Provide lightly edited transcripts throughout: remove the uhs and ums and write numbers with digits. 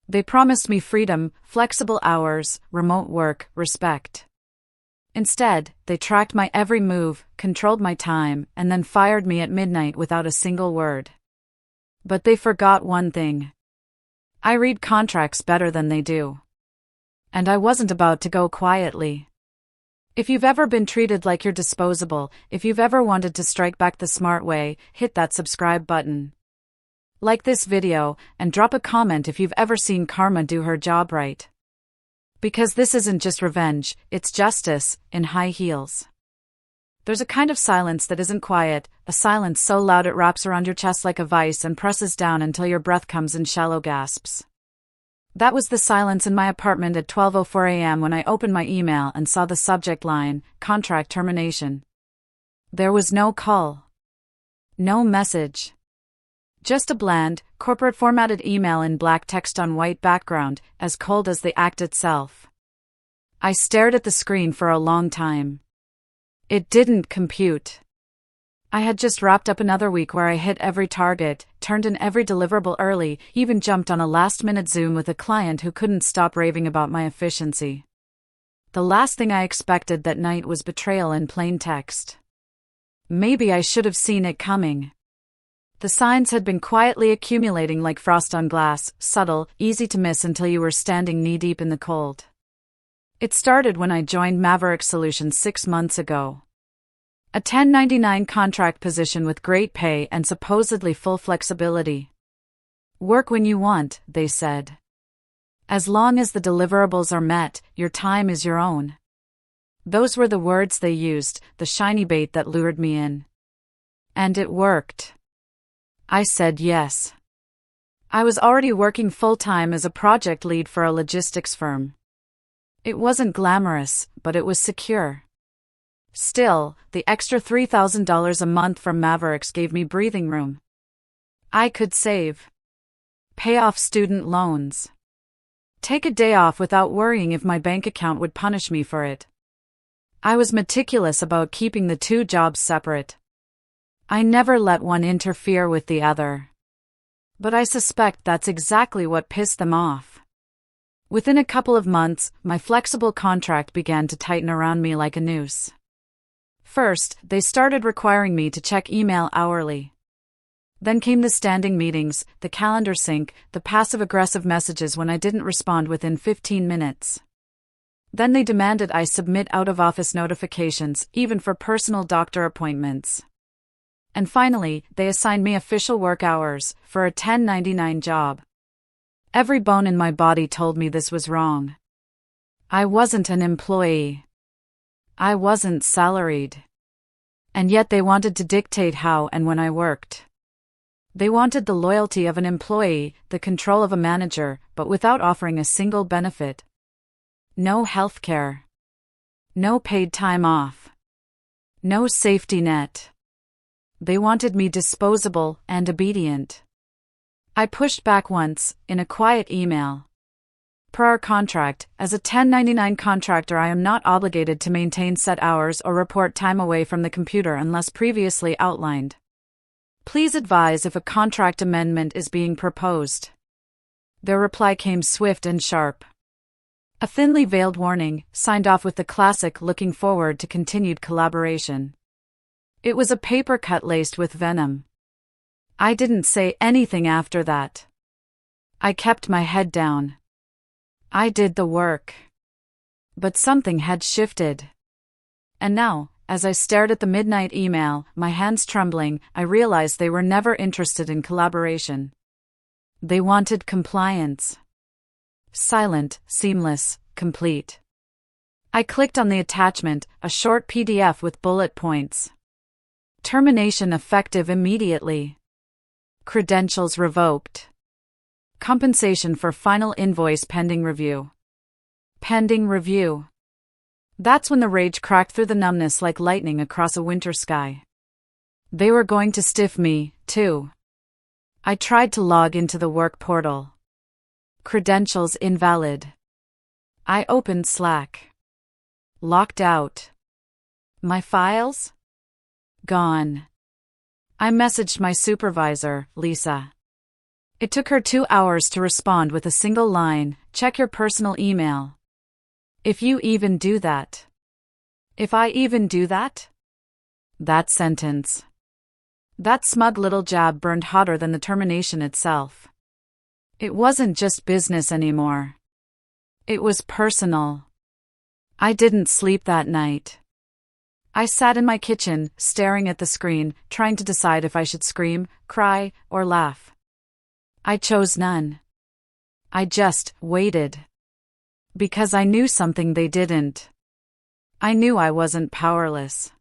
They promised me freedom, flexible hours, remote work, respect. Instead, they tracked my every move, controlled my time, and then fired me at midnight without a single word. But they forgot one thing. I read contracts better than they do. And I wasn't about to go quietly. If you've ever been treated like you're disposable, if you've ever wanted to strike back the smart way, hit that subscribe button. Like this video, and drop a comment if you've ever seen karma do her job right. Because this isn't just revenge, it's justice, in high heels. There's a kind of silence that isn't quiet, a silence so loud it wraps around your chest like a vice and presses down until your breath comes in shallow gasps. That was the silence in my apartment at 12:04 a.m. when I opened my email and saw the subject line, contract termination. There was no call. No message. Just a bland, corporate-formatted email in black text on white background, as cold as the act itself. I stared at the screen for a long time. It didn't compute. I had just wrapped up another week where I hit every target, turned in every deliverable early, even jumped on a last-minute Zoom with a client who couldn't stop raving about my efficiency. The last thing I expected that night was betrayal in plain text. Maybe I should have seen it coming. The signs had been quietly accumulating like frost on glass, subtle, easy to miss until you were standing knee-deep in the cold. It started when I joined Maverick Solutions 6 months ago. A 1099 contract position with great pay and supposedly full flexibility. Work when you want, they said. As long as the deliverables are met, your time is your own. Those were the words they used, the shiny bait that lured me in. And it worked. I said yes. I was already working full-time as a project lead for a logistics firm. It wasn't glamorous, but it was secure. Still, the extra $3,000 a month from Mavericks gave me breathing room. I could save. Pay off student loans. Take a day off without worrying if my bank account would punish me for it. I was meticulous about keeping the two jobs separate. I never let one interfere with the other. But I suspect that's exactly what pissed them off. Within a couple of months, my flexible contract began to tighten around me like a noose. First, they started requiring me to check email hourly. Then came the standing meetings, the calendar sync, the passive-aggressive messages when I didn't respond within 15 minutes. Then they demanded I submit out-of-office notifications, even for personal doctor appointments. And finally, they assigned me official work hours, for a 1099 job. Every bone in my body told me this was wrong. I wasn't an employee. I wasn't salaried. And yet they wanted to dictate how and when I worked. They wanted the loyalty of an employee, the control of a manager, but without offering a single benefit. No healthcare. No paid time off. No safety net. They wanted me disposable and obedient. I pushed back once, in a quiet email. Per our contract, as a 1099 contractor I am not obligated to maintain set hours or report time away from the computer unless previously outlined. Please advise if a contract amendment is being proposed. Their reply came swift and sharp. A thinly veiled warning, signed off with the classic looking forward to continued collaboration. It was a paper cut laced with venom. I didn't say anything after that. I kept my head down. I did the work. But something had shifted. And now, as I stared at the midnight email, my hands trembling, I realized they were never interested in collaboration. They wanted compliance. Silent, seamless, complete. I clicked on the attachment, a short PDF with bullet points. Termination effective immediately. Credentials revoked. Compensation for final invoice pending review. Pending review. That's when the rage cracked through the numbness like lightning across a winter sky. They were going to stiff me, too. I tried to log into the work portal. Credentials invalid. I opened Slack. Locked out. My files? Gone. I messaged my supervisor, Lisa. It took her 2 hours to respond with a single line, "Check your personal email." If you even do that. If I even do that? That sentence. That smug little jab burned hotter than the termination itself. It wasn't just business anymore. It was personal. I didn't sleep that night. I sat in my kitchen, staring at the screen, trying to decide if I should scream, cry, or laugh. I chose none. I just waited. Because I knew something they didn't. I knew I wasn't powerless.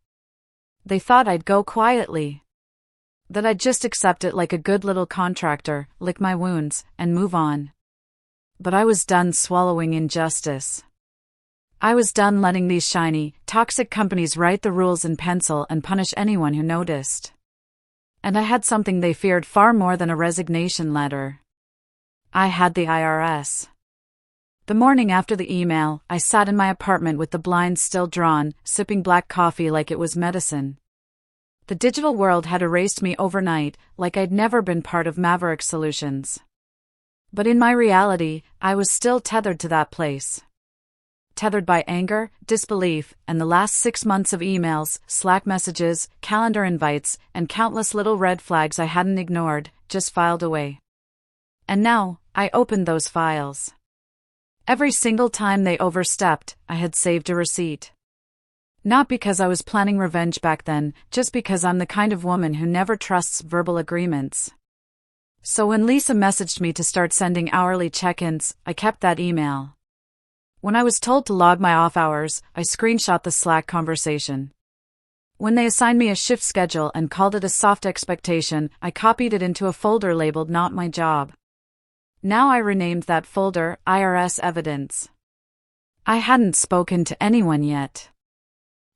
They thought I'd go quietly. That I'd just accept it like a good little contractor, lick my wounds, and move on. But I was done swallowing injustice. I was done letting these shiny, toxic companies write the rules in pencil and punish anyone who noticed. And I had something they feared far more than a resignation letter. I had the IRS. The morning after the email, I sat in my apartment with the blinds still drawn, sipping black coffee like it was medicine. The digital world had erased me overnight, like I'd never been part of Maverick Solutions. But in my reality, I was still tethered to that place. Tethered by anger, disbelief, and the last 6 months of emails, Slack messages, calendar invites, and countless little red flags I hadn't ignored, just filed away. And now, I opened those files. Every single time they overstepped, I had saved a receipt. Not because I was planning revenge back then, just because I'm the kind of woman who never trusts verbal agreements. So when Lisa messaged me to start sending hourly check-ins, I kept that email. When I was told to log my off hours, I screenshot the Slack conversation. When they assigned me a shift schedule and called it a soft expectation, I copied it into a folder labeled "Not My Job." Now I renamed that folder IRS Evidence. I hadn't spoken to anyone yet.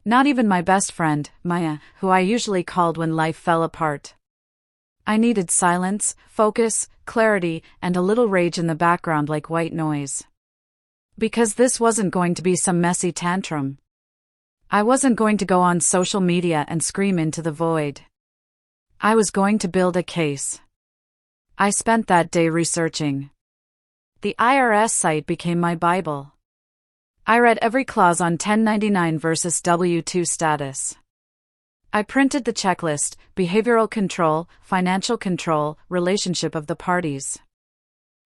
Not even my best friend, Maya, who I usually called when life fell apart. I needed silence, focus, clarity, and a little rage in the background like white noise. Because this wasn't going to be some messy tantrum. I wasn't going to go on social media and scream into the void. I was going to build a case. I spent that day researching. The IRS site became my Bible. I read every clause on 1099 versus W-2 status. I printed the checklist: behavioral control, financial control, relationship of the parties.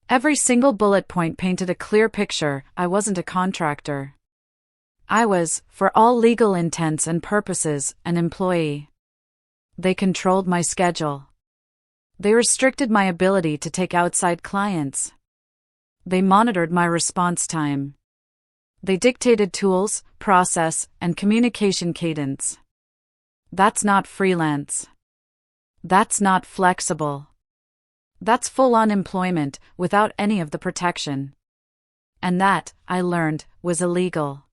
Every single bullet point painted a clear picture. I wasn't a contractor. I was, for all legal intents and purposes, an employee. They controlled my schedule. They restricted my ability to take outside clients. They monitored my response time. They dictated tools, process, and communication cadence. That's not freelance. That's not flexible. That's full-on employment, without any of the protection. And that, I learned, was illegal.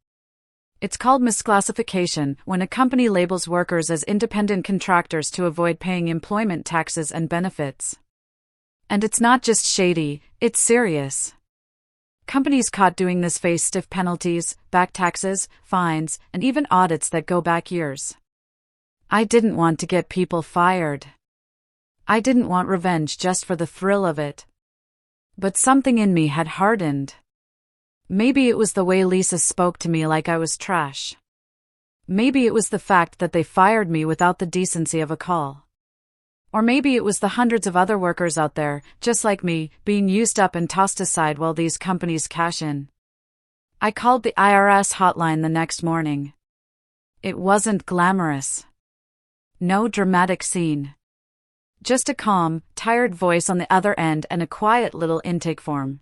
It's called misclassification when a company labels workers as independent contractors to avoid paying employment taxes and benefits. And it's not just shady, it's serious. Companies caught doing this face stiff penalties, back taxes, fines, and even audits that go back years. I didn't want to get people fired. I didn't want revenge just for the thrill of it. But something in me had hardened. Maybe it was the way Lisa spoke to me like I was trash. Maybe it was the fact that they fired me without the decency of a call. Or maybe it was the hundreds of other workers out there, just like me, being used up and tossed aside while these companies cash in. I called the IRS hotline the next morning. It wasn't glamorous. No dramatic scene. Just a calm, tired voice on the other end and a quiet little intake form.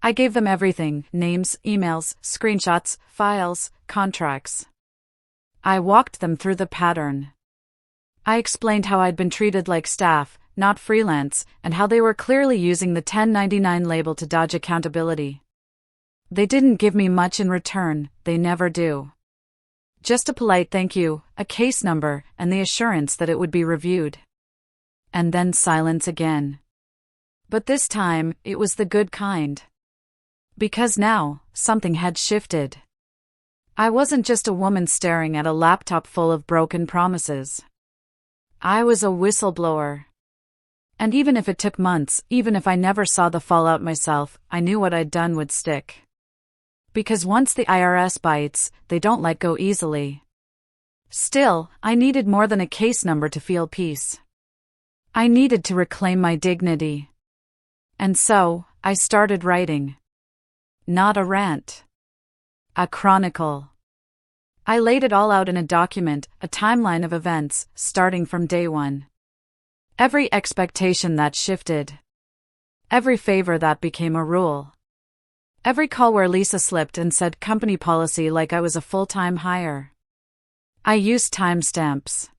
I gave them everything: names, emails, screenshots, files, contracts. I walked them through the pattern. I explained how I'd been treated like staff, not freelance, and how they were clearly using the 1099 label to dodge accountability. They didn't give me much in return, they never do. Just a polite thank you, a case number, and the assurance that it would be reviewed. And then silence again. But this time, it was the good kind. Because now, something had shifted. I wasn't just a woman staring at a laptop full of broken promises. I was a whistleblower. And even if it took months, even if I never saw the fallout myself, I knew what I'd done would stick. Because once the IRS bites, they don't let go easily. Still, I needed more than a case number to feel peace. I needed to reclaim my dignity. And so, I started writing. Not a rant. A chronicle. I laid it all out in a document, a timeline of events, starting from day one. Every expectation that shifted. Every favor that became a rule. Every call where Lisa slipped and said company policy like I was a full-time hire. I used timestamps.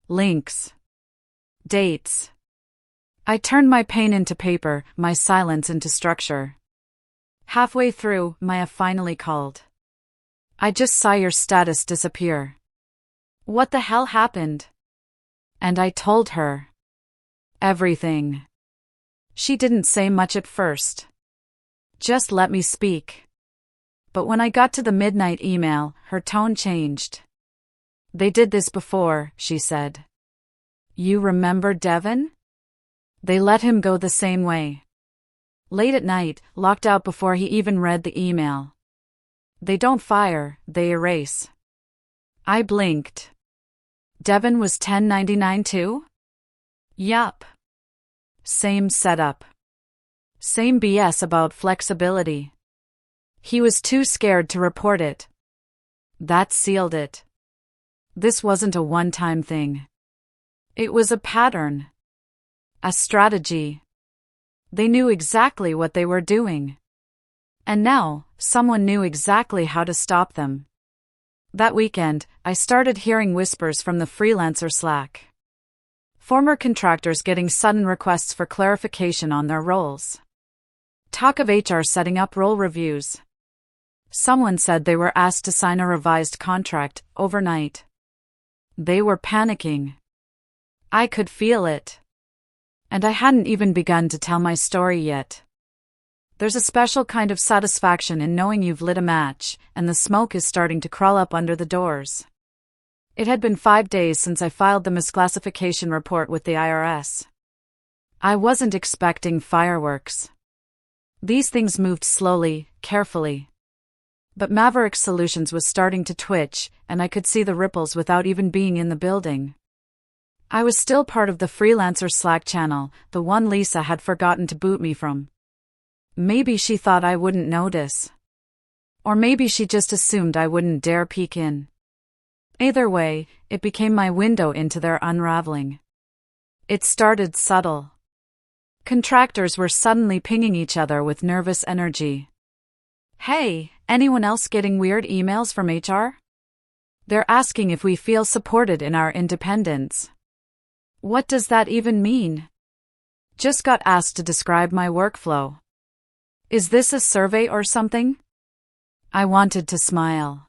Links. Dates. I turned my pain into paper, my silence into structure. Halfway through, Maya finally called. I just saw your status disappear. What the hell happened? And I told her. Everything. She didn't say much at first. Just let me speak. But when I got to the midnight email, her tone changed. They did this before, she said. You remember Devon? They let him go the same way. Late at night, locked out before he even read the email. They don't fire, they erase. I blinked. Devon was 1099 too? Yup. Same setup. Same BS about flexibility. He was too scared to report it. That sealed it. This wasn't a one-time thing. It was a pattern. A strategy. They knew exactly what they were doing. And now, someone knew exactly how to stop them. That weekend, I started hearing whispers from the freelancer Slack. Former contractors getting sudden requests for clarification on their roles. Talk of HR setting up role reviews. Someone said they were asked to sign a revised contract overnight. They were panicking. I could feel it. And I hadn't even begun to tell my story yet. There's a special kind of satisfaction in knowing you've lit a match, and the smoke is starting to crawl up under the doors. It had been 5 days since I filed the misclassification report with the IRS. I wasn't expecting fireworks. These things moved slowly, carefully. But Maverick Solutions was starting to twitch, and I could see the ripples without even being in the building. I was still part of the freelancer Slack channel, the one Lisa had forgotten to boot me from. Maybe she thought I wouldn't notice. Or maybe she just assumed I wouldn't dare peek in. Either way, it became my window into their unraveling. It started subtle. Contractors were suddenly pinging each other with nervous energy. Hey, anyone else getting weird emails from HR? They're asking if we feel supported in our independence. What does that even mean? Just got asked to describe my workflow. Is this a survey or something? I wanted to smile.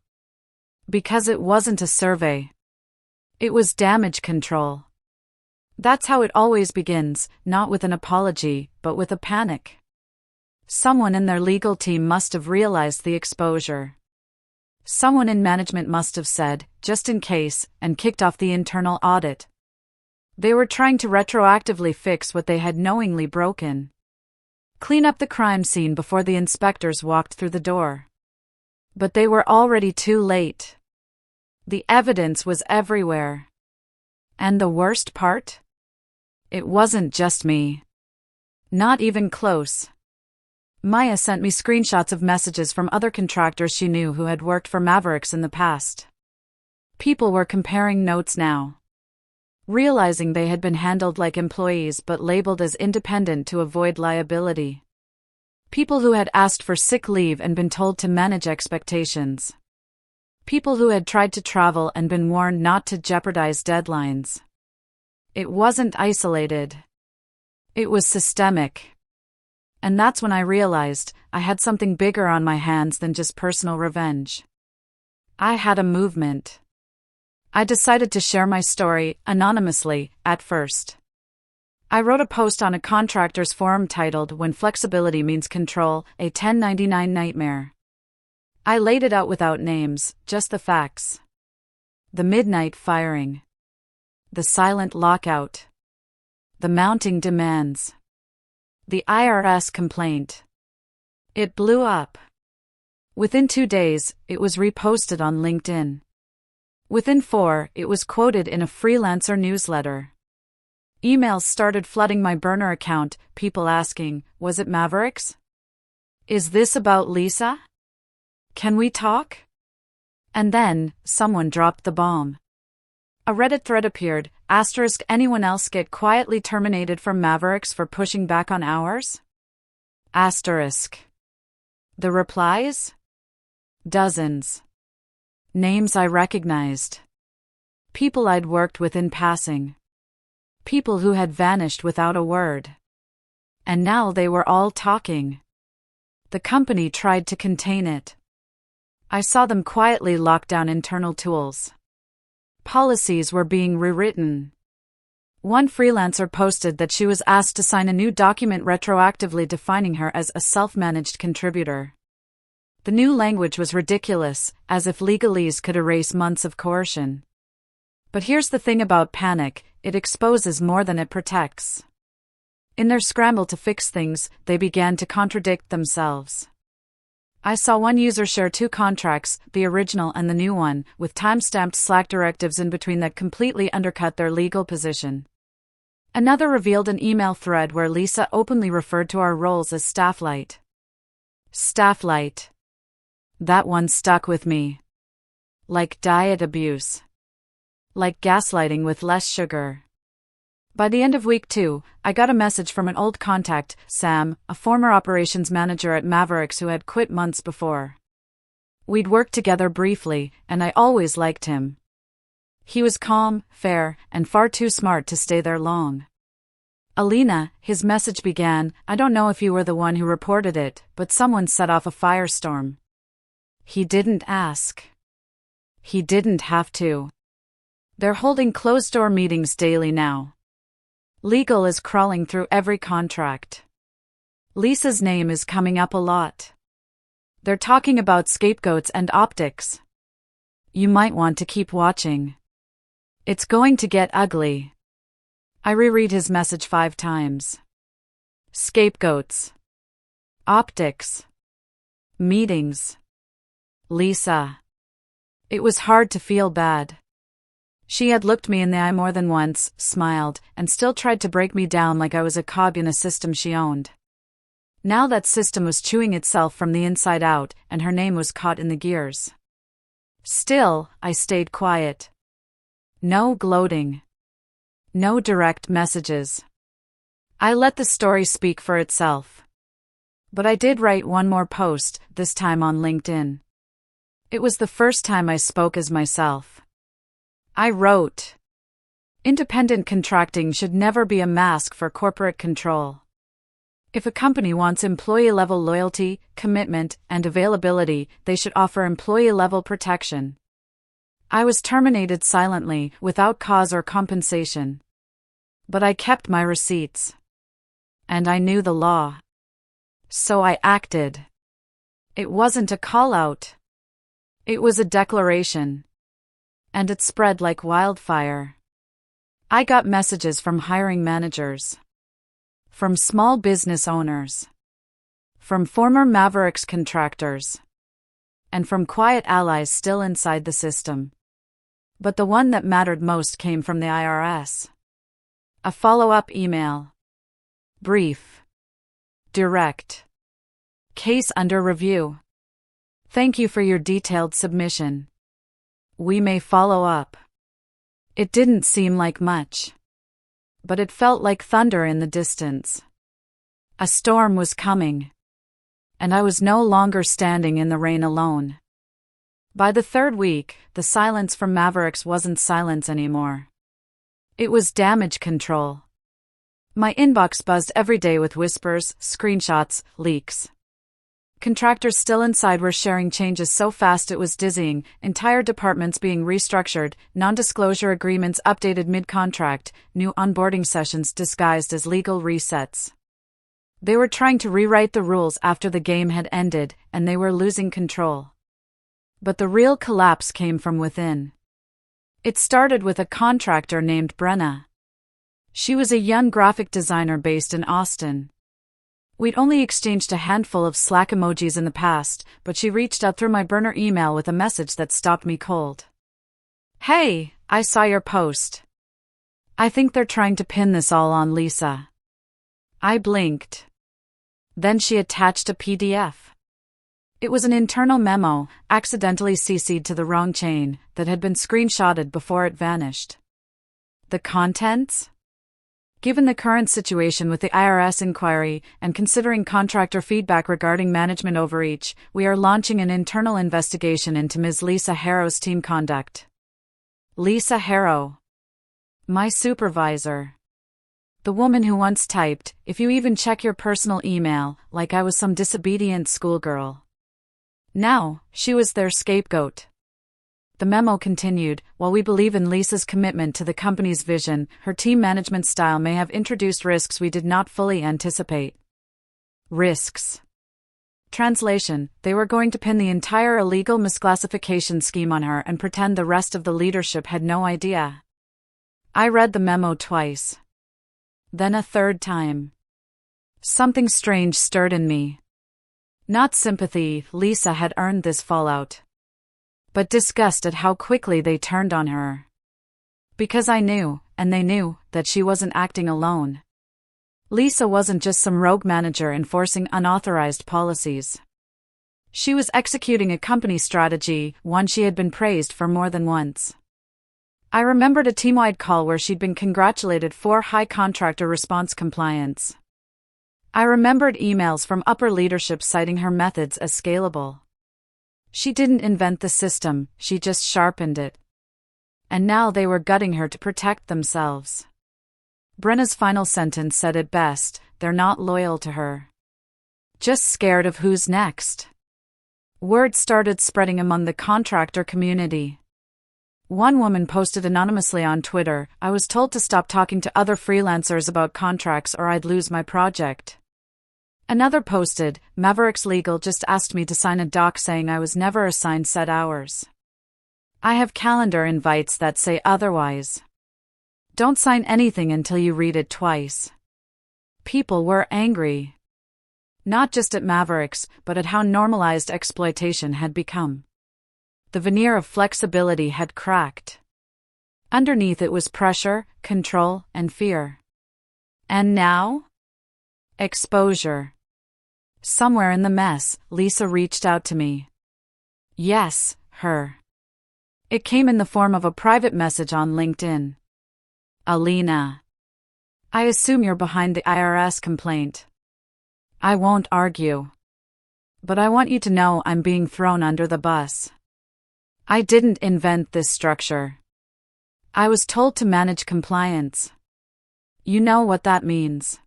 Because it wasn't a survey. It was damage control. That's how it always begins, not with an apology, but with a panic. Someone in their legal team must have realized the exposure. Someone in management must have said, just in case, and kicked off the internal audit. They were trying to retroactively fix what they had knowingly broken. Clean up the crime scene before the inspectors walked through the door. But they were already too late. The evidence was everywhere. And the worst part? It wasn't just me. Not even close. Maya sent me screenshots of messages from other contractors she knew who had worked for Mavericks in the past. People were comparing notes now. Realizing they had been handled like employees but labeled as independent to avoid liability. People who had asked for sick leave and been told to manage expectations. People who had tried to travel and been warned not to jeopardize deadlines. It wasn't isolated. It was systemic. And that's when I realized I had something bigger on my hands than just personal revenge. I had a movement. I decided to share my story, anonymously, at first. I wrote a post on a contractors forum titled When Flexibility Means Control, a 1099 Nightmare. I laid it out without names, just the facts. The midnight firing. The silent lockout. The mounting demands. The IRS complaint. It blew up. Within 2 days, it was reposted on LinkedIn. Within 4, it was quoted in a freelancer newsletter. Emails started flooding my burner account, people asking, was it Mavericks? Is this about Lisa? Can we talk? And then, someone dropped the bomb. A Reddit thread appeared, * anyone else get quietly terminated from Mavericks for pushing back on hours? *. The replies? Dozens. Names I recognized. People I'd worked with in passing. People who had vanished without a word. And now they were all talking. The company tried to contain it. I saw them quietly lock down internal tools. Policies were being rewritten. One freelancer posted that she was asked to sign a new document retroactively defining her as a self-managed contributor. The new language was ridiculous, as if legalese could erase months of coercion. But here's the thing about panic, it exposes more than it protects. In their scramble to fix things, they began to contradict themselves. I saw one user share 2 contracts, the original and the new one, with time-stamped Slack directives in between that completely undercut their legal position. Another revealed an email thread where Lisa openly referred to our roles as stafflight. Stafflight. That one stuck with me. Like diet abuse. Like gaslighting with less sugar. By the end of week 2, I got a message from an old contact, Sam, a former operations manager at Mavericks who had quit months before. We'd worked together briefly, and I always liked him. He was calm, fair, and far too smart to stay there long. Alina, his message began, I don't know if you were the one who reported it, but someone set off a firestorm. He didn't ask. He didn't have to. They're holding closed-door meetings daily now. Legal is crawling through every contract. Lisa's name is coming up a lot. They're talking about scapegoats and optics. You might want to keep watching. It's going to get ugly. I reread his message 5 times. Scapegoats. Optics. Meetings. Lisa. It was hard to feel bad. She had looked me in the eye more than once, smiled, and still tried to break me down like I was a cog in a system she owned. Now that system was chewing itself from the inside out, and her name was caught in the gears. Still, I stayed quiet. No gloating. No direct messages. I let the story speak for itself. But I did write one more post, this time on LinkedIn. It was the first time I spoke as myself. I wrote, independent contracting should never be a mask for corporate control. If a company wants employee-level loyalty, commitment, and availability, they should offer employee-level protection. I was terminated silently, without cause or compensation. But I kept my receipts. And I knew the law. So I acted. It wasn't a call-out. It was a declaration. And it spread like wildfire. I got messages from hiring managers. From small business owners. From former Mavericks contractors. And from quiet allies still inside the system. But the one that mattered most came from the IRS. A follow-up email. Brief. Direct. Case under review. Thank you for your detailed submission. We may follow up. It didn't seem like much. But it felt like thunder in the distance. A storm was coming. And I was no longer standing in the rain alone. By the 3rd week, the silence from Mavericks wasn't silence anymore. It was damage control. My inbox buzzed every day with whispers, screenshots, leaks. Contractors still inside were sharing changes so fast it was dizzying, entire departments being restructured, non-disclosure agreements updated mid-contract, new onboarding sessions disguised as legal resets. They were trying to rewrite the rules after the game had ended, and they were losing control. But the real collapse came from within. It started with a contractor named Brenna. She was a young graphic designer based in Austin. We'd only exchanged a handful of Slack emojis in the past, but she reached out through my burner email with a message that stopped me cold. "Hey, I saw your post. I think they're trying to pin this all on Lisa." I blinked. Then she attached a PDF. It was an internal memo, accidentally CC'd to the wrong chain, that had been screenshotted before it vanished. The contents? Given the current situation with the IRS inquiry and considering contractor feedback regarding management overreach, we are launching an internal investigation into Ms. Lisa Harrow's team conduct. Lisa Harrow. My supervisor. The woman who once typed, "If you even check your personal email," like I was some disobedient schoolgirl. Now, she was their scapegoat. The memo continued, "While we believe in Lisa's commitment to the company's vision, her team management style may have introduced risks we did not fully anticipate." Risks. Translation: they were going to pin the entire illegal misclassification scheme on her and pretend the rest of the leadership had no idea. I read the memo twice. Then a third time. Something strange stirred in me. Not sympathy, Lisa had earned this fallout. But disgust at how quickly they turned on her. Because I knew, and they knew, that she wasn't acting alone. Lisa wasn't just some rogue manager enforcing unauthorized policies. She was executing a company strategy, one she had been praised for more than once. I remembered a team-wide call where she'd been congratulated for high contractor response compliance. I remembered emails from upper leadership citing her methods as scalable. She didn't invent the system, she just sharpened it. And now they were gutting her to protect themselves. Brenna's final sentence said it best: they're not loyal to her. Just scared of who's next. Word started spreading among the contractor community. One woman posted anonymously on Twitter, "I was told to stop talking to other freelancers about contracts or I'd lose my project." Another posted, "Mavericks Legal just asked me to sign a doc saying I was never assigned set hours. I have calendar invites that say otherwise. Don't sign anything until you read it twice." People were angry. Not just at Mavericks, but at how normalized exploitation had become. The veneer of flexibility had cracked. Underneath it was pressure, control, and fear. And now? Exposure. Somewhere in the mess, Lisa reached out to me. Yes, her. It came in the form of a private message on LinkedIn. "Alina. I assume you're behind the IRS complaint. I won't argue. But I want you to know I'm being thrown under the bus. I didn't invent this structure. I was told to manage compliance. You know what that means."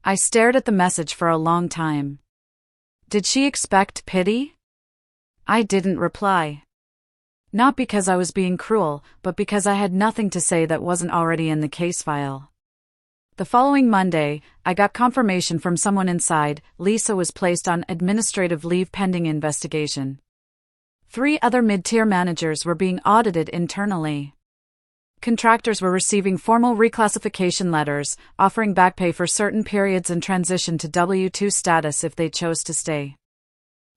I stared at the message for a long time. Did she expect pity? I didn't reply. Not because I was being cruel, but because I had nothing to say that wasn't already in the case file. The following Monday, I got confirmation from someone inside: Lisa was placed on administrative leave pending investigation. 3 other mid-tier managers were being audited internally. Contractors were receiving formal reclassification letters, offering back pay for certain periods and transition to W-2 status if they chose to stay.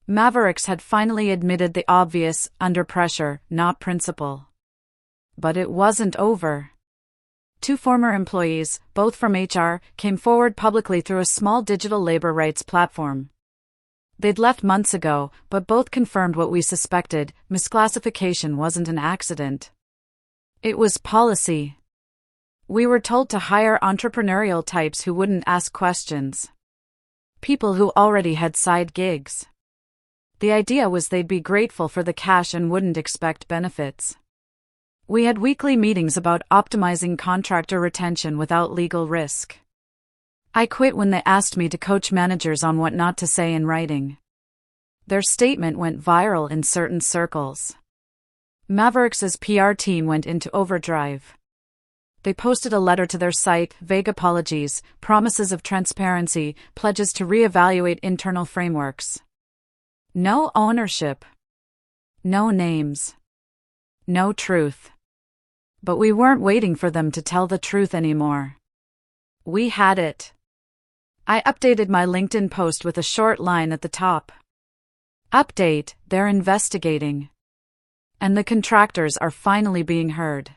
Mavericks had finally admitted the obvious: under pressure, not principle. But it wasn't over. 2 former employees, both from HR, came forward publicly through a small digital labor rights platform. They'd left months ago, but both confirmed what we suspected: misclassification wasn't an accident. It was policy. We were told to hire entrepreneurial types who wouldn't ask questions. People who already had side gigs. The idea was they'd be grateful for the cash and wouldn't expect benefits. We had weekly meetings about optimizing contractor retention without legal risk. I quit when they asked me to coach managers on what not to say in writing. Their statement went viral in certain circles. Mavericks' PR team went into overdrive. They posted a letter to their site, vague apologies, promises of transparency, pledges to reevaluate internal frameworks. No ownership. No names. No truth. But we weren't waiting for them to tell the truth anymore. We had it. I updated my LinkedIn post with a short line at the top. Update, they're investigating. And the contractors are finally being heard.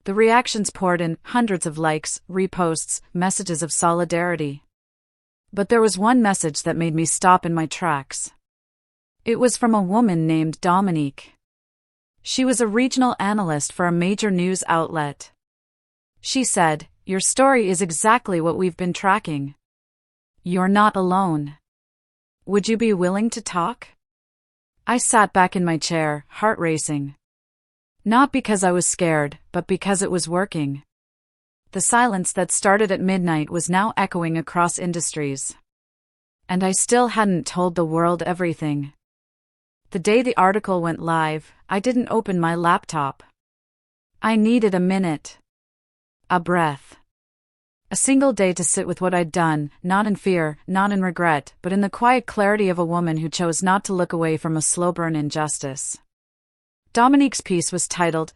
The reactions poured in, hundreds of likes, reposts, messages of solidarity. But there was one message that made me stop in my tracks. It was from a woman named Dominique. She was a regional analyst for a major news outlet. She said, "Your story is exactly what we've been tracking. You're not alone. Would you be willing to talk?" I sat back in my chair, heart racing. Not because I was scared, but because it was working. The silence that started at midnight was now echoing across industries. And I still hadn't told the world everything. The day the article went live, I didn't open my laptop. I needed a minute. A breath. A single day to sit with what I'd done, not in fear, not in regret, but in the quiet clarity of a woman who chose not to look away from a slow-burn injustice. Dominique's piece was titled,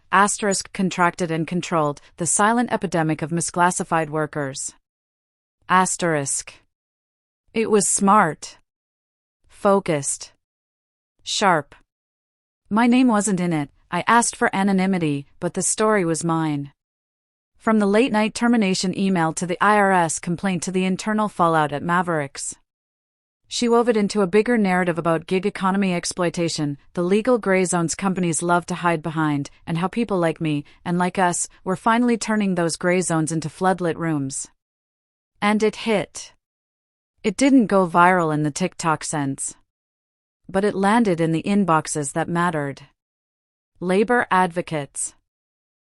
Contracted and Controlled, The Silent Epidemic of Misclassified Workers. It was smart. Focused. Sharp. My name wasn't in it. I asked for anonymity, but the story was mine. From the late-night termination email to the IRS complaint to the internal fallout at Mavericks. She wove it into a bigger narrative about gig economy exploitation, the legal gray zones companies love to hide behind, and how people like me, and like us, were finally turning those gray zones into floodlit rooms. And it hit. It didn't go viral in the TikTok sense. But it landed in the inboxes that mattered. Labor advocates.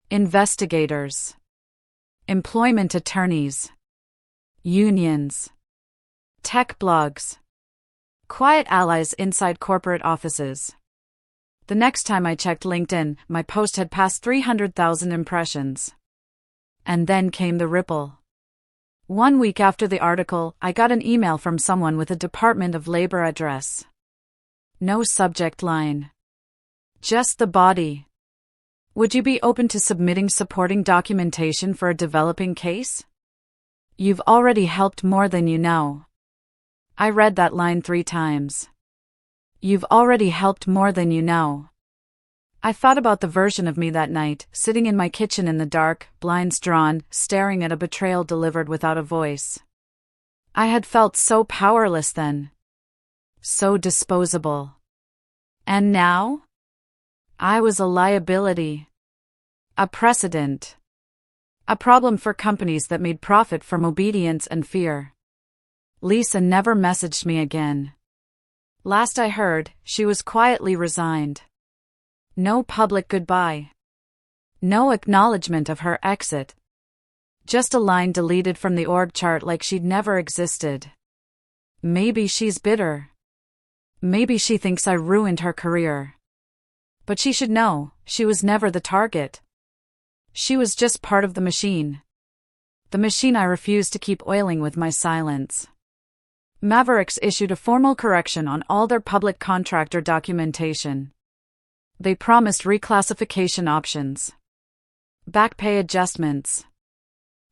Investigators. Employment attorneys. Unions. Tech blogs. Quiet allies inside corporate offices. The next time I checked LinkedIn, my post had passed 300,000 impressions. And then came the ripple. 1 week after the article, I got an email from someone with a Department of Labor address. No subject line. Just the body. Would you be open to submitting supporting documentation for a developing case? You've already helped more than you know. I read that line 3 times. You've already helped more than you know. I thought about the version of me that night, sitting in my kitchen in the dark, blinds drawn, staring at a betrayal delivered without a voice. I had felt so powerless then. So disposable. And now? I was a liability. A precedent. A problem for companies that made profit from obedience and fear. Lisa never messaged me again. Last I heard, she was quietly resigned. No public goodbye. No acknowledgement of her exit. Just a line deleted from the org chart like she'd never existed. Maybe she's bitter. Maybe she thinks I ruined her career. But she should know, she was never the target. She was just part of the machine. The machine I refused to keep oiling with my silence. Mavericks issued a formal correction on all their public contractor documentation. They promised reclassification options. Back pay adjustments.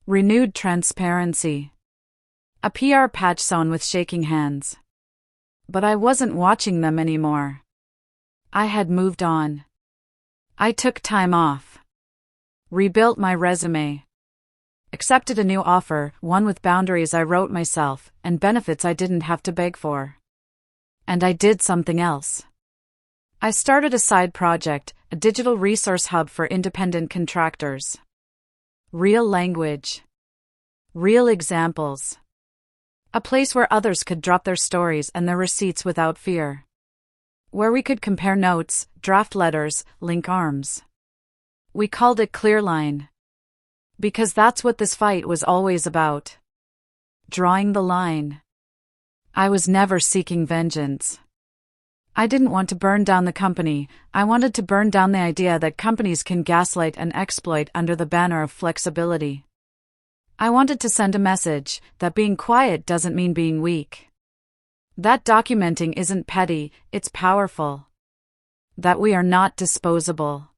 Renewed transparency. A PR patch sewn with shaking hands. But I wasn't watching them anymore. I had moved on. I took time off. Rebuilt my resume. Accepted a new offer, one with boundaries I wrote myself, and benefits I didn't have to beg for. And I did something else. I started a side project, a digital resource hub for independent contractors. Real language. Real examples. A place where others could drop their stories and their receipts without fear. Where we could compare notes, draft letters, link arms. We called it Clearline. Because that's what this fight was always about. Drawing the line. I was never seeking vengeance. I didn't want to burn down the company, I wanted to burn down the idea that companies can gaslight and exploit under the banner of flexibility. I wanted to send a message that being quiet doesn't mean being weak. That documenting isn't petty, it's powerful. That we are not disposable.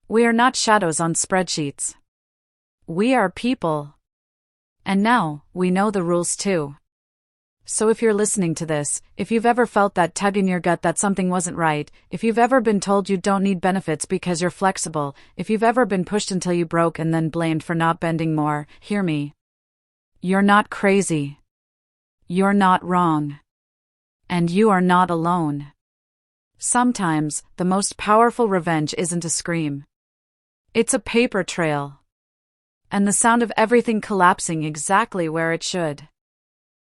We are not shadows on spreadsheets. We are people. And now, we know the rules too. So if you're listening to this, if you've ever felt that tug in your gut that something wasn't right, if you've ever been told you don't need benefits because you're flexible, if you've ever been pushed until you broke and then blamed for not bending more, hear me. You're not crazy. You're not wrong. And you are not alone. Sometimes, the most powerful revenge isn't a scream. It's a paper trail. And the sound of everything collapsing exactly where it should.